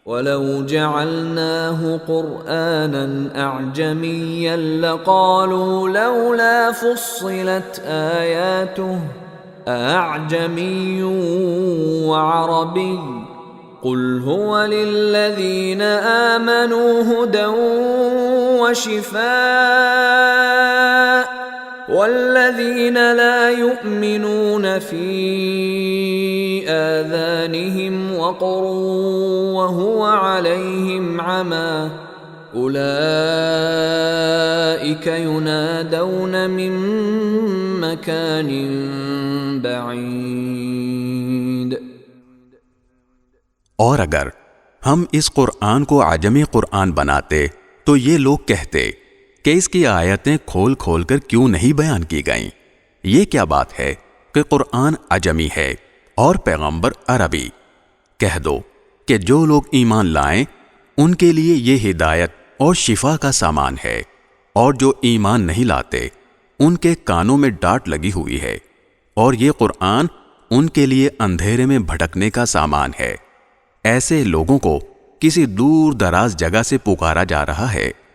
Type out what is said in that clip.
वलौ जअलनाहु क़ुरआनन अअजमिय्यन लक़ालू लौला फुस्सिलत आयातुहु अअजमिय्युन व अरबिय्युन क़ुल हुव लिल्लज़ीन आमनू हुदन व शिफ़ाअ वल्लज़ीन ला युमिनून फ़ी आज़ानिहिम वक़रुन व हुव अलैहिम अमा उलाइक युनादौन मिन मकानिन बईद। और अगर हम इस कुरान को आजमी कुरान बनाते तो ये लोग कहते कि इसकी आयतें खोल खोल कर क्यों नहीं बयान की गईं। ये क्या बात है कि कुरान अजमी है और पैगंबर अरबी। कह दो कि जो लोग ईमान लाएं उनके लिए ये हिदायत और शिफा का सामान है, और जो ईमान नहीं लाते उनके कानों में डांट लगी हुई है, और ये कुरान उनके लिए अंधेरे में भटकने का सामान है। ऐसे लोगों को किसी दूर दराज जगह से पुकारा जा रहा है